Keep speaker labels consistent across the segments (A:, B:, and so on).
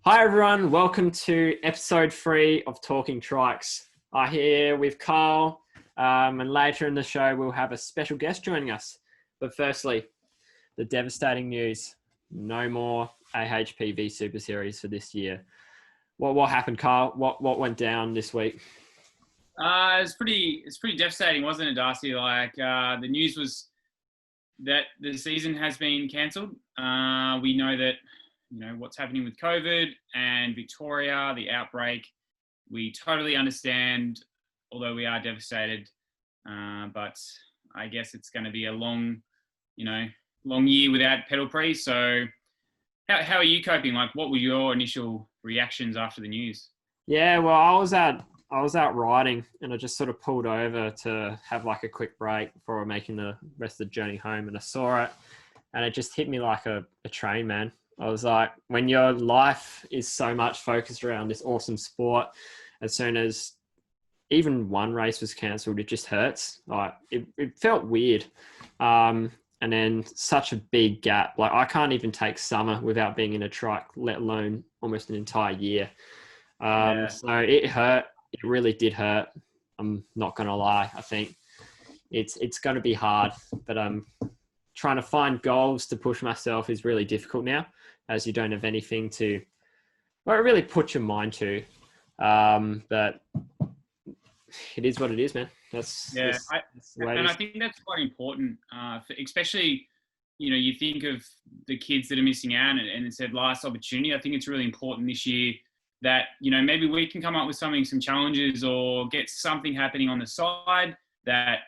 A: Hi everyone, welcome to episode 3 of Talking Trikes. I'm here with Carl, and later in the show we'll have a special guest joining us. But firstly, the devastating news: no more AHPV Super Series for this year. What happened, Carl? What went down this week?
B: It's pretty devastating, wasn't it, Darcy? The news was that the season has been cancelled. We know that what's happening with COVID and Victoria, the outbreak. We totally understand, although we are devastated. But I guess it's going to be a long year without Pedal Prix. So, how are you coping? Like, what were your initial reactions after the news?
A: Yeah, well, I was out riding, and I just sort of pulled over to have like a quick break before making the rest of the journey home, and I saw it, and it just hit me like a train, man. I was like, when your life is so much focused around this awesome sport, as soon as even one race was cancelled, it just hurts. Like it felt weird. And then such a big gap. Like I can't even take summer without being in a trike, let alone almost an entire year.
B: Yeah.
A: So it hurt. It really did hurt. I'm not going to lie. I think it's going to be hard, but trying to find goals to push myself is really difficult now, as you don't have anything to, well, really put your mind to. But it is what it is, man. That's the way it
B: And I
A: is.
B: think that's quite important, especially, you think of the kids that are missing out and it's their last opportunity. I think it's really important this year that, maybe we can come up with some challenges or get something happening on the side that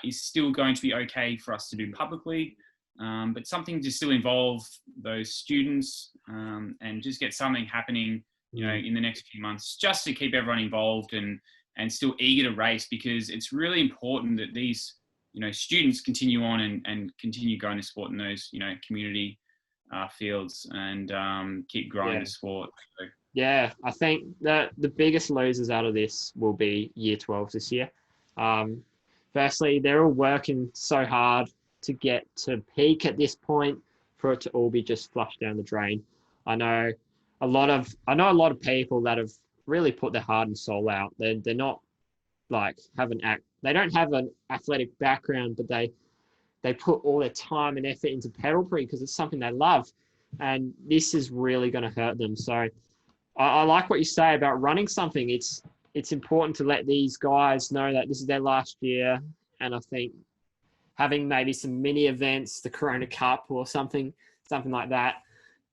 B: is still going to be okay for us to do publicly, but something to still involve those students and just get something happening, in the next few months, just to keep everyone involved and still eager to race, because it's really important that these, students continue on and continue growing the sport in those, community fields and keep growing
A: Yeah.
B: the sport. So,
A: Yeah, I think that the biggest losers out of this will be year 12s this year. Um, Firstly, they're all working so hard to get to peak at this point for it to all be just flushed down the drain. I know a lot of people that have really put their heart and soul out. They're not like they don't have an athletic background, but they put all their time and effort into Pedal Prix because it's something they love, and this is really going to hurt them. So I like what you say about running something. It's important to let these guys know that this is their last year, and I think having maybe some mini events, the Corona Cup or something like that,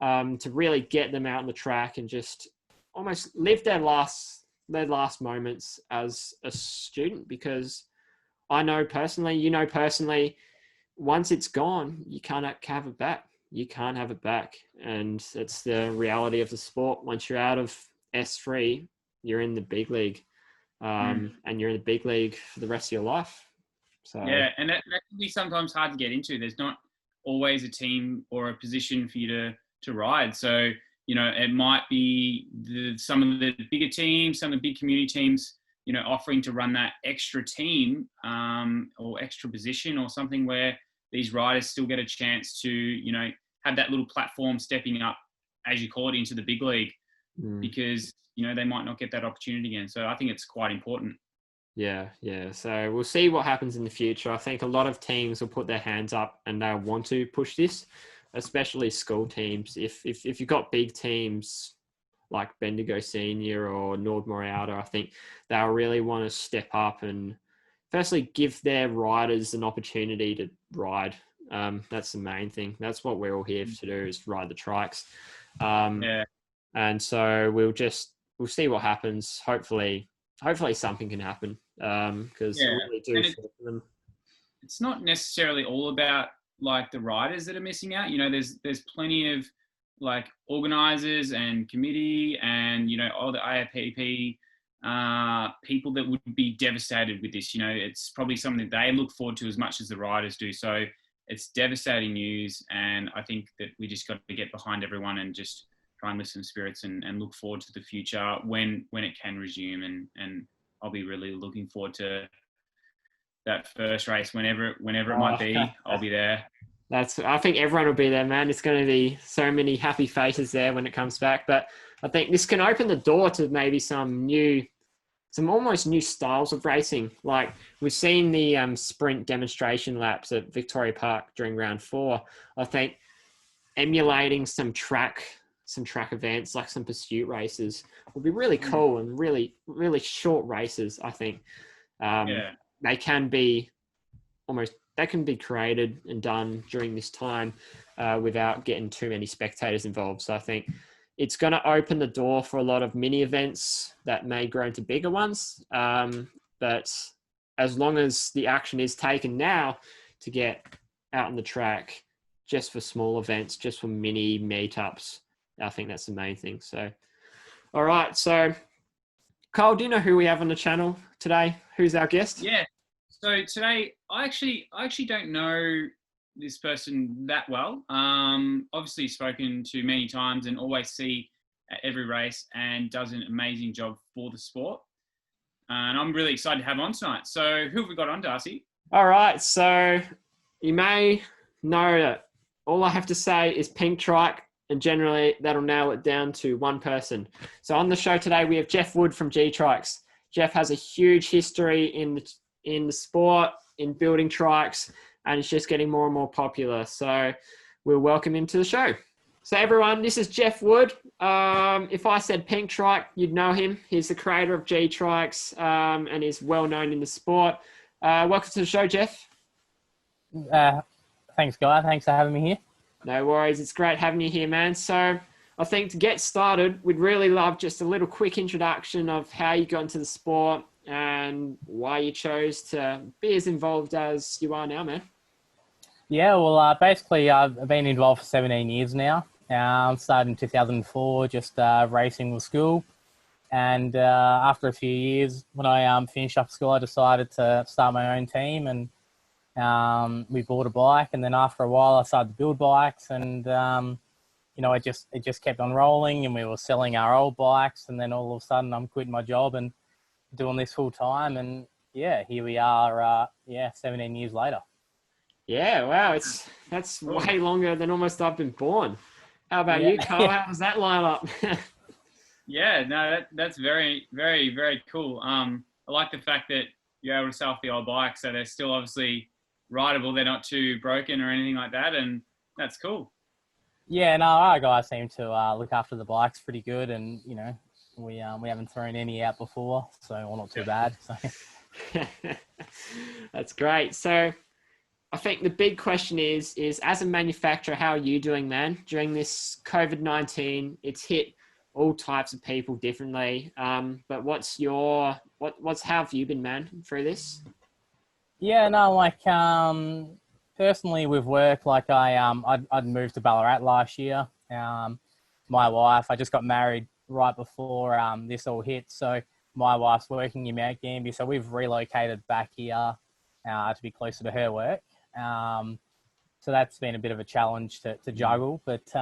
A: to really get them out on the track and just almost live their last moments as a student. Because I know personally, once it's gone, you can't have it back. You can't have it back. And it's the reality of the sport. Once you're out of S3, you're in the big league. And you're in the big league for the rest of your life. So
B: yeah, and that can be sometimes hard to get into. There's not always a team or a position for you to ride. So, it might be some of the bigger teams, some of the big community teams, offering to run that extra team or extra position or something where these riders still get a chance to, have that little platform stepping up, as you call it, into the big league, because, they might not get that opportunity again. So I think it's quite important.
A: yeah. So we'll see what happens in the future. I think a lot of teams will put their hands up and they'll want to push this, especially school teams. If you've got big teams like Bendigo Senior or Nordmore Outer, I think they'll really want to step up and firstly give their riders an opportunity to ride. That's the main thing. That's what we're all here to do, is ride the trikes.
B: Yeah.
A: And so we'll see what happens. Hopefully something can happen, because I
B: Yeah.
A: really do
B: And
A: feel for them.
B: it's not necessarily all about like the riders that are missing out. There's plenty of like organizers and committee and, all the IAPP people that would be devastated with this. It's probably something that they look forward to as much as the riders do. So it's devastating news. And I think that we just got to get behind everyone and just try and lift some spirits and look forward to the future when it can resume. And I'll be really looking forward to that first race, whenever it might be. I'll be there.
A: I think everyone will be there, man. It's going to be so many happy faces there when it comes back. But I think this can open the door to maybe some almost new styles of racing. Like we've seen the sprint demonstration laps at Victoria Park during round 4. I think emulating some track events like some pursuit races would be really cool, and really, really short races. I think they can be created and done during this time without getting too many spectators involved. So I think it's going to open the door for a lot of mini events that may grow into bigger ones. But as long as the action is taken now to get out on the track, just for small events, just for mini meetups, I think that's the main thing. So, all right. So, Kyle, do you know who we have on the channel today? Who's our guest?
B: Yeah. So today, I actually don't know this person that well. Obviously spoken to many times and always see at every race, and does an amazing job for the sport. And I'm really excited to have on tonight. So who have we got on, Darcy?
A: All right. So you may know that all I have to say is Pink Trike, and generally that'll nail it down to one person. So on the show today, we have Jeff Wood from G Trikes. Jeff has a huge history in the sport, in building trikes, and it's just getting more and more popular. So we'll welcome him to the show. So everyone, this is Jeff Wood. If I said Pink Trike, you'd know him. He's the creator of G Trikes and is well known in the sport. Welcome to the show, Jeff.
C: Thanks, Guy. Thanks for having me here.
A: No worries. It's great having you here, man. So I think to get started, we'd really love just a little quick introduction of how you got into the sport and why you chose to be as involved as you are now, man.
C: Yeah, well, basically, I've been involved for 17 years now. Started in 2004, just racing with school. And after a few years, when I finished up school, I decided to start my own team, and we bought a bike. And then after a while, I started to build bikes, and it just kept on rolling, and we were selling our old bikes. And then all of a sudden, I'm quitting my job and doing this full time. And yeah, here we are. 17 years later.
A: Yeah, wow, that's way longer than almost I've been born. How about you, Carl? How does that line up?
B: Yeah, no, that's very, very, very cool. I like the fact that you're able to sell off the old bikes, so they're still obviously rideable. They're not too broken or anything like that, and that's cool.
C: Yeah, no, our guys seem to look after the bikes pretty good, and we haven't thrown any out before, so not too bad. So.
A: That's great. So I think the big question is as a manufacturer, how are you doing, man? During this COVID-19, it's hit all types of people differently. But how have you been, man, through this?
C: Yeah, no, personally with work, I'd moved to Ballarat last year. My wife, I just got married right before this all hit, so my wife's working in Mount Gambier, so we've relocated back here to be closer to her work. So that's been a bit of a challenge to juggle, but it's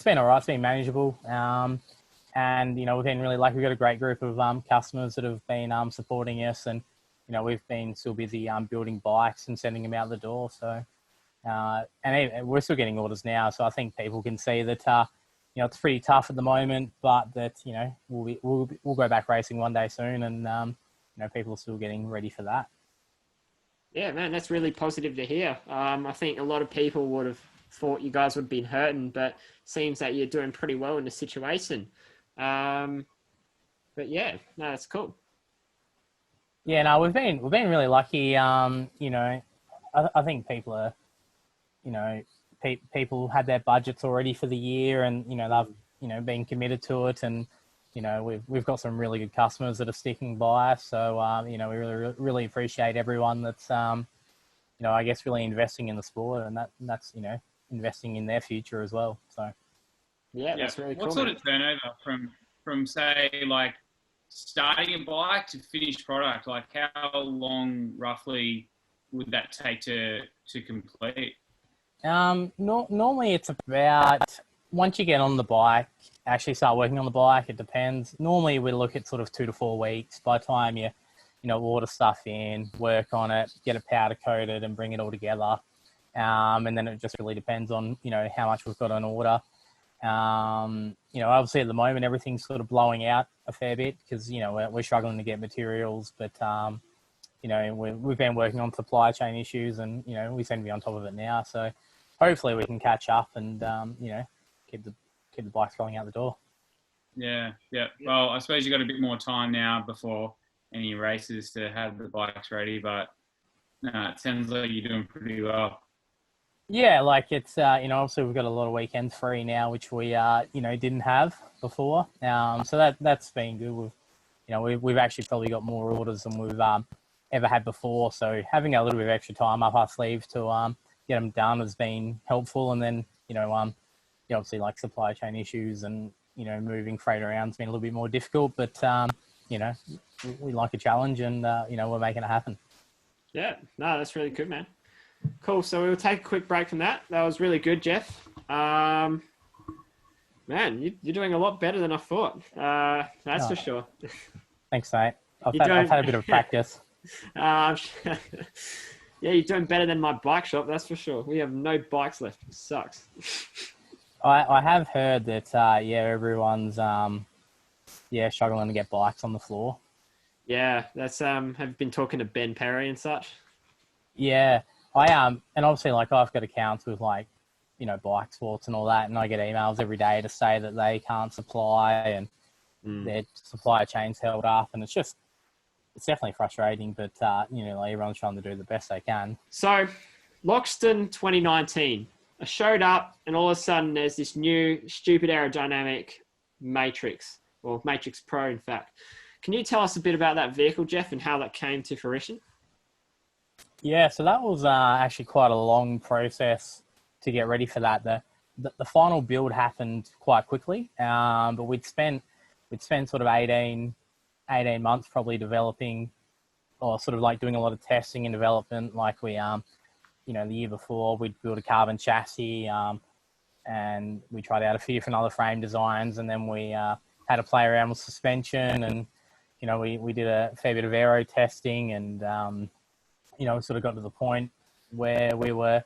C: been all right. It's been manageable, and we've been really lucky. We've got a great group of customers that have been supporting us, and we've been still busy building bikes and sending them out the door. So and we're still getting orders now. So I think people can see that it's pretty tough at the moment, but that we'll go back racing one day soon, and people are still getting ready for that.
A: Yeah, man, that's really positive to hear. I think a lot of people would have thought you guys would have been hurting, but seems that you're doing pretty well in the situation. But yeah, no, that's cool.
C: Yeah, no, we've been really lucky. I think people are, people had their budgets already for the year, and they've been committed to it, and we've got some really good customers that are sticking by us. So, we really appreciate everyone that's, I guess really investing in the sport, and that's, investing in their future as well. So,
A: yeah, that's really cool.
B: What sort of turnover from say like starting a bike to finished product? Like how long roughly would that take to complete?
C: Normally it's about, once you get on the bike, actually start working on the bike, it depends. Normally we look at sort of 2 to 4 weeks by the time you order stuff in, work on it, get it powder coated and bring it all together. And then it just really depends on, how much we've got on order. Obviously at the moment everything's sort of blowing out a fair bit because we're struggling to get materials, but we've been working on supply chain issues, and we seem to be on top of it now. So hopefully we can catch up and keep the bikes going out the door.
B: Yeah. Well, I suppose you got a bit more time now before any races to have the bikes ready, but no, it sounds like you're doing pretty well.
C: Yeah, like it's obviously we've got a lot of weekends free now, which we didn't have before. So that's been good. We've actually probably got more orders than we've ever had before. So having a little bit of extra time up our sleeve to get them done has been helpful. And then obviously like supply chain issues and moving freight around has been a little bit more difficult. But we like a challenge, and we're making it happen.
A: Yeah, no, that's really good, man. Cool. So we'll take a quick break from that. That was really good, Jeff. Man, you're doing a lot better than I thought. That's for sure.
C: Thanks, mate. I've had a bit of practice.
A: Yeah, you're doing better than my bike shop, that's for sure. We have no bikes left. It sucks.
C: I have heard that, everyone's struggling to get bikes on the floor.
A: Yeah, that's have you been talking to Ben Perry and such?
C: Yeah, I and obviously like I've got accounts with like Bike Sports and all that, and I get emails every day to say that they can't supply and their supply chain's held up, and it's definitely frustrating, but everyone's trying to do the best they can.
A: So, Loxton 2019, I showed up, and all of a sudden there's this new stupid aerodynamic Matrix, or Matrix Pro, in fact. Can you tell us a bit about that vehicle, Jeff, and how that came to fruition?
C: Yeah, so that was actually quite a long process to get ready for that. The final build happened quite quickly, but we'd spent sort of 18 months probably developing, or sort of like doing a lot of testing and development. Like we, the year before we'd built a carbon chassis, and we tried out a few different other frame designs, and then we had to play around with suspension, and we did a fair bit of aero testing, and we sort of got to the point where we were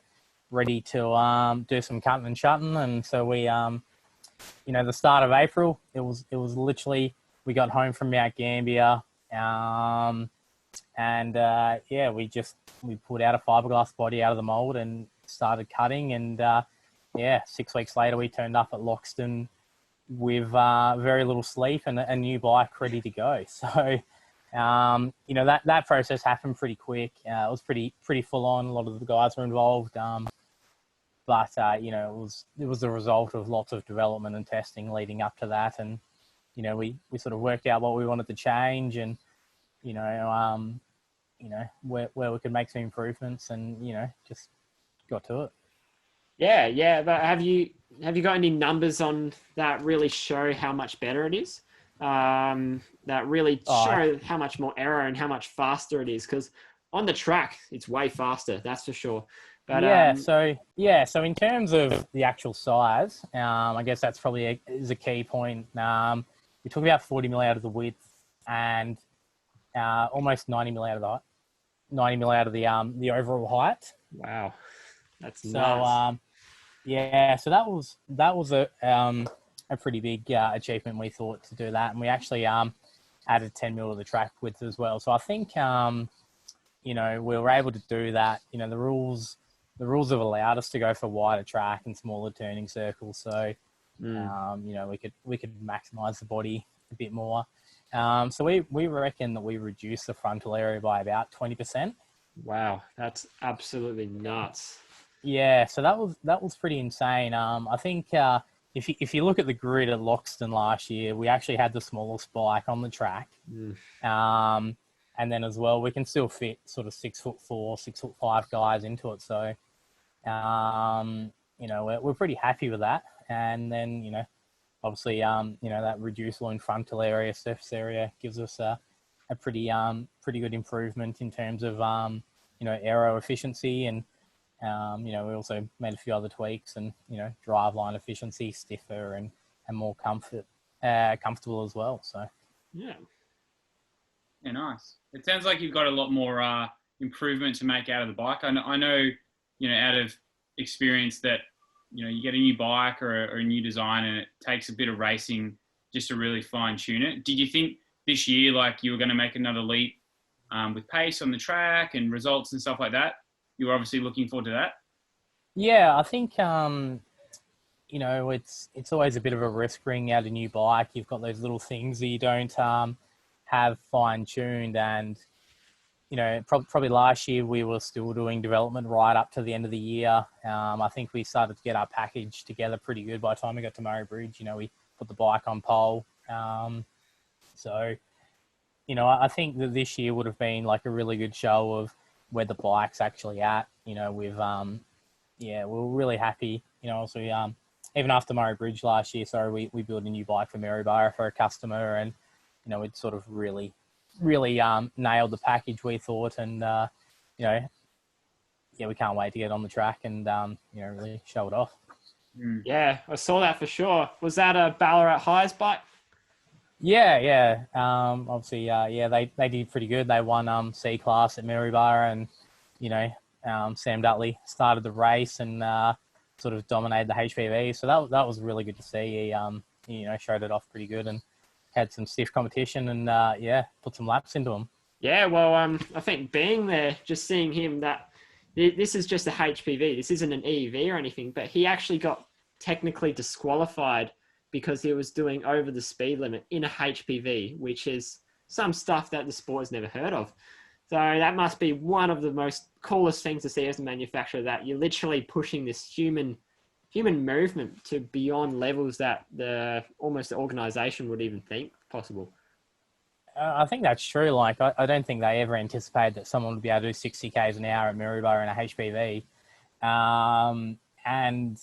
C: ready to do some cutting and shutting, and so we the start of April, it was literally, we got home from Mount Gambier, we pulled out a fiberglass body out of the mold and started cutting, and 6 weeks later we turned up at Loxton with very little sleep and a new bike ready to go. So that process happened pretty quick. It was pretty full on. A lot of the guys were involved, but it was the result of lots of development and testing leading up to that, and we sort of worked out what we wanted to change, and where we could make some improvements, and just got to it.
A: Yeah. But have you got any numbers on that really show how much better it is? That really show how much more aero and how much faster it is? Because on the track, it's way faster. That's for sure. But
C: so in terms of the actual size, I guess that's probably is a key point. We took about 40 mil out of the width, and almost 90 mil out of the overall height.
A: Wow, that's
C: so
A: nice.
C: So that was a pretty big achievement, we thought, to do that, and we actually added 10 mil to the track width as well. So I think we were able to do that. The rules have allowed us to go for wider track and smaller turning circles. So we could maximize the body a bit more. So we reckon that we reduced the frontal area by about 20%.
A: Wow, that's absolutely nuts.
C: Yeah, so that was pretty insane. I think if you look at the grid at Loxton last year, we actually had the smallest bike on the track. And then as well, we can still fit sort of 6'4", 6'5" guys into it. So, we're pretty happy with that. And then, obviously, that reducible in frontal area, surface area gives us a pretty good improvement in terms of, aero efficiency. And, we also made a few other tweaks and, driveline efficiency, stiffer and more comfortable as well. So,
A: yeah.
B: Yeah, nice. It sounds like you've got a lot more improvement to make out of the bike. I know, out of experience that you get a new bike or a new design, and it takes a bit of racing just to really fine tune it. Did you think this year, like, you were going to make another leap with pace on the track and results and stuff like that? You were obviously looking forward to that.
C: Yeah, I think it's always a bit of a risk bringing out a new bike. You've got those little things that you don't have fine tuned, and probably last year we were still doing development right up to the end of the year. I think we started to get our package together pretty good by the time we got to Murray Bridge. We put the bike on pole. So I think that this year would have been like a really good show of where the bike's actually at. We're really happy. Also, even after Murray Bridge last year, we built a new bike for Maryborough for a customer, and it sort of really nailed the package, we thought, and we can't wait to get on the track and really show it off.
A: Yeah, I saw that for sure. Was that a Ballarat Highs bike?
C: Yeah. Obviously, they did pretty good. They won C class at Maryborough, and Sam Dudley started the race and sort of dominated the HPV. So that was really good to see. He showed it off pretty good and had some stiff competition and put some laps into him.
A: Yeah, well, I think being there, just seeing him, that this is just a HPV. This isn't an EV or anything, but he actually got technically disqualified because he was doing over the speed limit in a HPV, which is some stuff that the sport has never heard of. So that must be one of the most coolest things to see as a manufacturer, that you're literally pushing this human movement to beyond levels that almost the organisation would even think possible.
C: I think that's true. Like, I don't think they ever anticipated that someone would be able to do 60 k's an hour at Maryborough in a HPV. And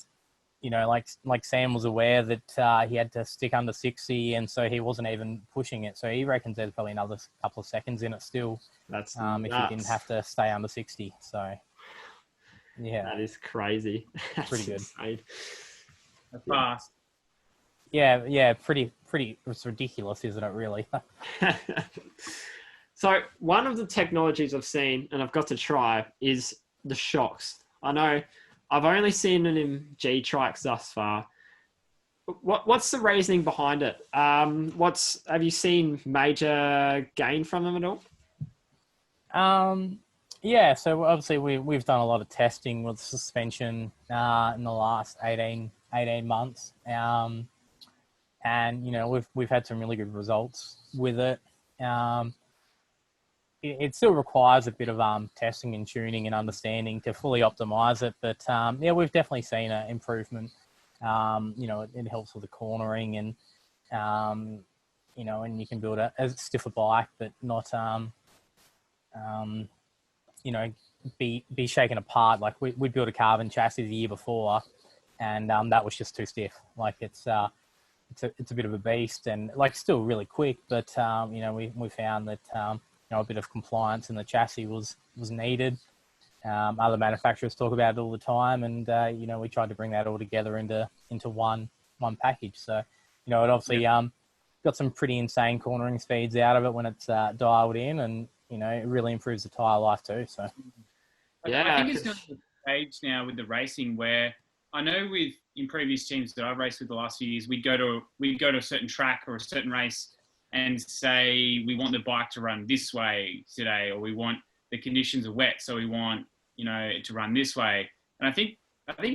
C: like Sam was aware that he had to stick under 60, and so he wasn't even pushing it. So he reckons there's probably another couple of seconds in it still.
A: That's
C: if he didn't have to stay under 60. So yeah,
A: that is crazy. That's
C: pretty good.
A: Insane.
B: That's fast.
C: Yeah, pretty. It's ridiculous, isn't it? Really.
A: So one of the technologies I've seen and I've got to try is the shocks. I know I've only seen it in G-Trikes thus far. What's the reasoning behind it? Have you seen major gain from them at all?
C: Yeah, so obviously we've done a lot of testing with suspension in the last 18 months. And we've had some really good results with it. It still requires a bit of testing and tuning and understanding to fully optimize it, but we've definitely seen an improvement. It helps with the cornering and and you can build a stiffer bike, but not be shaken apart. Like we built a carbon chassis the year before, and that was just too stiff. Like it's a bit of a beast, and like still really quick, but we found that a bit of compliance in the chassis was needed. Other manufacturers talk about it all the time, and we tried to bring that all together into one package. So it obviously got some pretty insane cornering speeds out of it when it's dialed in, and it really improves the tyre life too. So
B: I think it's going to the stage now with the racing where I know in previous teams that I've raced with the last few years, we'd go to a certain track or a certain race and say we want the bike to run this way today, or we want the conditions are wet, so we want it to run this way. And I think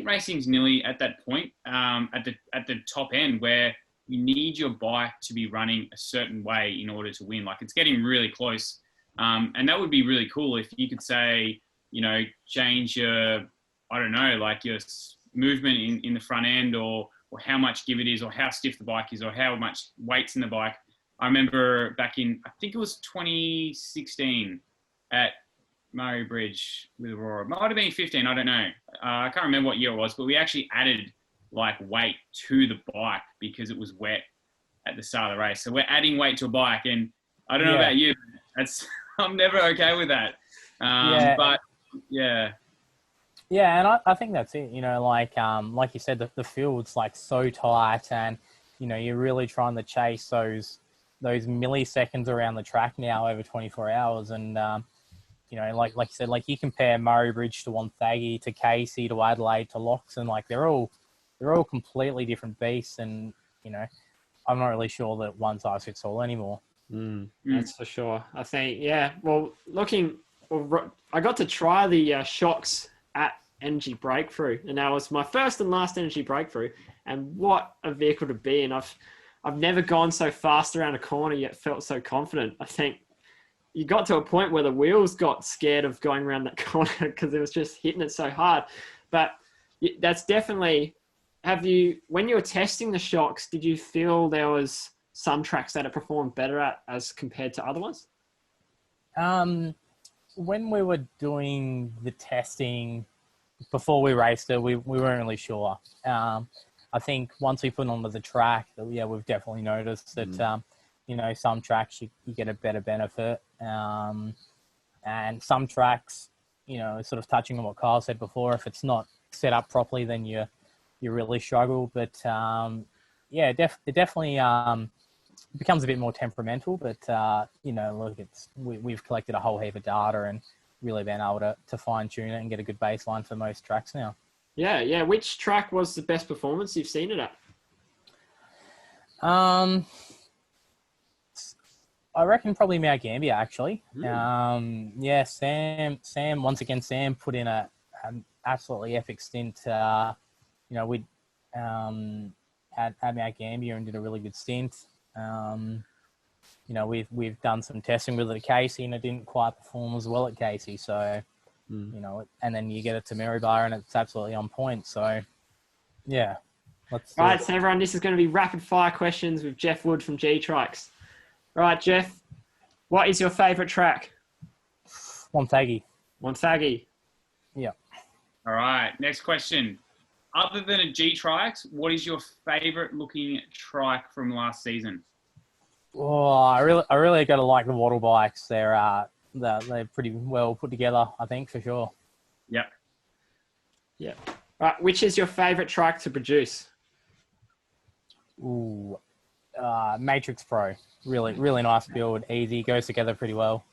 B: racing's nearly at that point at the top end where you need your bike to be running a certain way in order to win. Like it's getting really close, and that would be really cool if you could say change your your movement in the front end, or how much give it is, or how stiff the bike is, or how much weight's in the bike. I remember back in, I think it was 2016 at Murray Bridge with Aurora. It might have been 15, I don't know. I can't remember what year it was, but we actually added like weight to the bike because it was wet at the start of the race. So we're adding weight to a bike, and I don't know about you, I'm never okay with that. But yeah.
C: Yeah, and I think that's it. Like you said, the field's like so tight, and you're really trying to chase those milliseconds around the track now over 24 hours. And like you said, like you compare Murray Bridge to Wonthaggi to Casey to Adelaide to Loxton, like they're all they're all completely different beasts, and I'm not really sure that one size fits all anymore.
A: That's for sure. I think, yeah. Well, I got to try the shocks at Energy Breakthrough, and that was my first and last Energy Breakthrough. And what a vehicle to be in! I've never gone so fast around a corner yet felt so confident. I think you got to a point where the wheels got scared of going around that corner because it was just hitting it so hard. But that's definitely. When you were testing the shocks, did you feel there was some tracks that it performed better at as compared to other ones?
C: When we were doing the testing before we raced it, we weren't really sure. I think once we put it onto the track, we've definitely noticed that, some tracks you get a better benefit. And some tracks, sort of touching on what Kyle said before, if it's not set up properly, then you really struggle. But it definitely becomes a bit more temperamental. But look, we've collected a whole heap of data and really been able to fine tune it and get a good baseline for most tracks now. Yeah.
A: Which track was the best performance you've seen it at?
C: I reckon probably Mount Gambier, actually. Sam once again, Sam put in an absolutely epic stint. We at Mount Gambier and did a really good stint. We've done some testing with it at Casey, and it didn't quite perform as well at Casey. So, and then you get it to Maryborough, and it's absolutely on point. So, yeah.
A: All right, so everyone, this is going to be rapid fire questions with Jeff Wood from G-Trikes. All right, Jeff, what is your favourite track?
C: Wonthaggi.
A: Yeah.
B: All right, next question. Other than a G-Trikes, what is your favourite looking trike from last season?
A: Oh,
C: I really got to like the Wattle bikes. They're pretty well put together, I think, for sure.
B: Yep.
A: Right, which is your favourite trike to produce?
C: Matrix Pro. Really nice build, easy, goes together pretty well.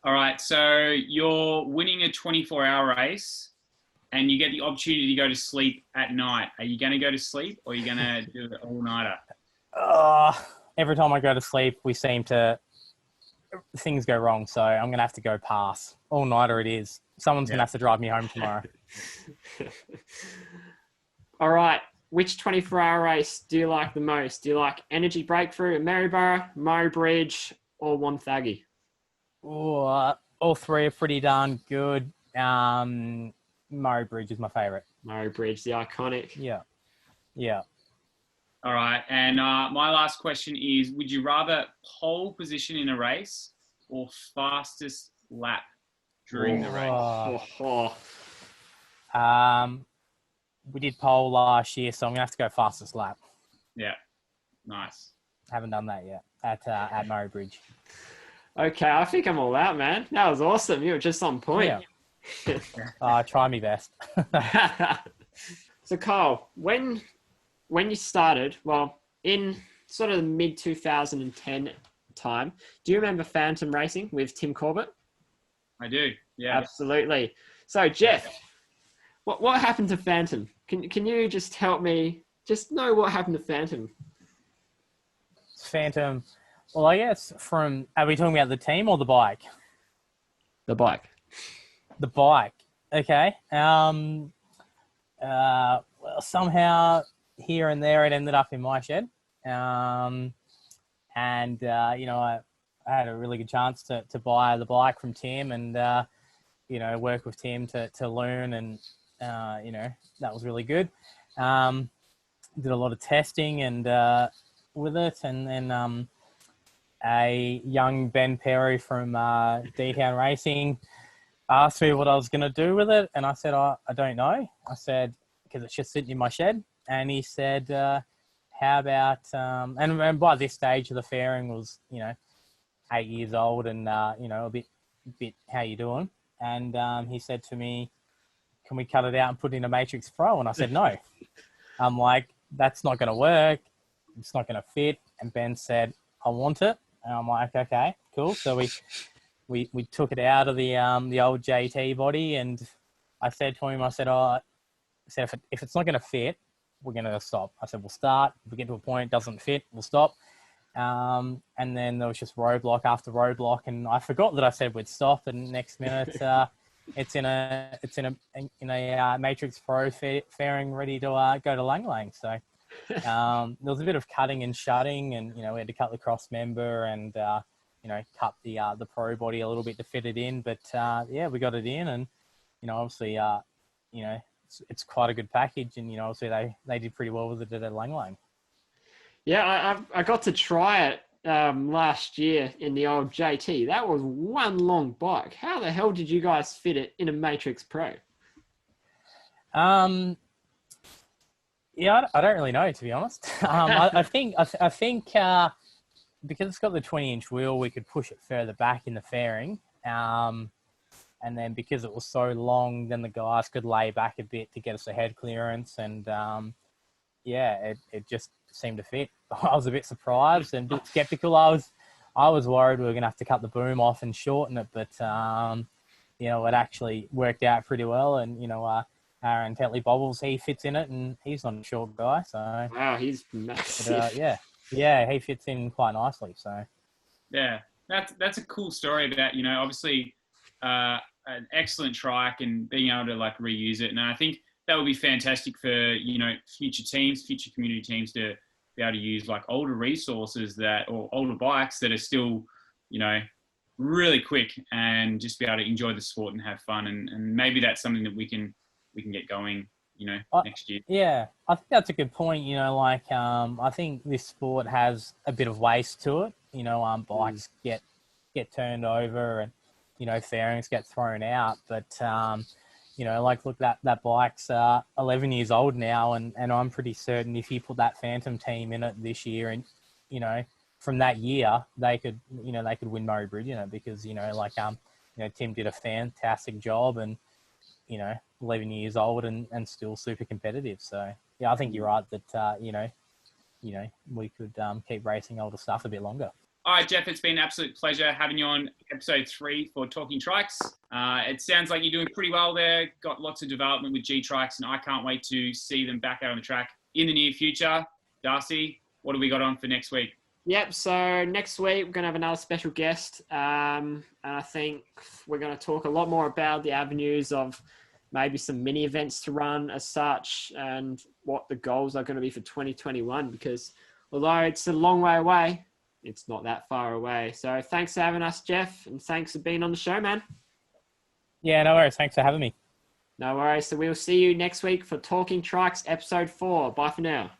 B: All right, so you're winning a 24-hour race and you get the opportunity to go to sleep at night. Are you going to go to sleep or are you going to do an all-nighter?
C: Every time I go to sleep, things go wrong, so I'm going to have to go pass. All-nighter it is. Someone's going to have to drive me home tomorrow.
A: All right. Which 24-hour race do you like the most? Do you like Energy Breakthrough at Maryborough, Murray Bridge, or Wonthaggi?
C: All three are pretty darn good. Murray Bridge is my favourite.
A: Murray Bridge, the iconic.
C: Yeah.
B: All right. And my last question is, would you rather pole position in a race or fastest lap during the race?
C: We did pole last year, so I'm going to have to go fastest lap.
B: Yeah. Nice.
C: Haven't done that yet at Murray Bridge.
A: Okay, I think I'm all out, man. That was awesome. You were just on point.
C: Yeah. Try me best.
A: So, Kyle, when you started, in sort of the mid-2010 time, do you remember Phantom Racing with Tim Corbett?
B: I do, yeah.
A: Absolutely. So, Jeff, what happened to Phantom? Can you just help me just know what happened to Phantom?
C: Phantom, well, I guess are we talking about the team or the bike?
A: The bike.
C: The bike. Okay. Well, somehow here and there it ended up in my shed. I had a really good chance to buy the bike from Tim and, work with Tim to learn and, that was really good. Did a lot of testing and with it. And then a young Ben Perry from D-Town Racing asked me what I was going to do with it. And I said, I don't know. I said, because it's just sitting in my shed. And he said, how about, and by this stage the fairing was, 8 years old and, a bit, how you doing? And he said to me, can we cut it out and put it in a Matrix Pro? And I said, no. I'm like, that's not going to work. It's not going to fit. And Ben said, I want it. And I'm like, okay, cool. So we took it out of the old JT body and I said to him, said, if it's not going to fit, we're going to stop. I said, we'll start. If we get to a point it doesn't fit, we'll stop. And then there was just roadblock after roadblock, and I forgot that I said we'd stop. And next minute, it's in a Matrix Pro fairing ready to go to Lang Lang. So there was a bit of cutting and shutting, and we had to cut the cross member and cut the Pro body a little bit to fit it in. But yeah, we got it in, and obviously it's quite a good package, and obviously they did pretty well with it at Lang Lang.
A: Yeah, I got to try it last year in the old JT. That was one long bike. How the hell did you guys fit it in a Matrix Pro?
C: Yeah, I don't really know, to be honest. I think because it's got the 20-inch wheel, we could push it further back in the fairing. And then because it was so long, then the guys could lay back a bit to get us a head clearance. And it just seemed to fit. I was a bit surprised and a bit skeptical. I was worried we were going to have to cut the boom off and shorten it, but it actually worked out pretty well. And Aaron Tetley Bobbles, he fits in it, and he's not a short guy, so
A: wow, he's massive.
C: But, yeah, he fits in quite nicely. So
B: yeah, that's a cool story about obviously an excellent trike and being able to like reuse it, and I think that would be fantastic for future community teams to be able to use like older resources or older bikes that are still really quick, and just be able to enjoy the sport and have fun, and maybe that's something that we can get going next year.
C: Yeah, I think that's a good point. I think this sport has a bit of waste to it. Bikes get turned over, and fairings get thrown out, but look, that bike's 11 years old now, and I'm pretty certain if you put that Phantom team in it this year, and from that year they could win Murray Bridge in it, because Tim did a fantastic job, and 11 years old and still super competitive. So yeah, I think you're right that we could keep racing older stuff a bit longer.
B: All right, Jeff, it's been an absolute pleasure having you on episode 3 for Talking Trikes. It sounds like you're doing pretty well there. Got lots of development with G-Trikes, and I can't wait to see them back out on the track in the near future. Darcy, what have we got on for next week?
A: Yep, so next week we're going to have another special guest. And I think we're going to talk a lot more about the avenues of maybe some mini events to run as such, and what the goals are going to be for 2021, because although it's a long way away, it's not that far away. So thanks for having us, Jeff, and thanks for being on the show, man.
C: Yeah, no worries. Thanks for having me.
A: No worries. So we'll see you next week for Talking Trikes episode 4. Bye for now.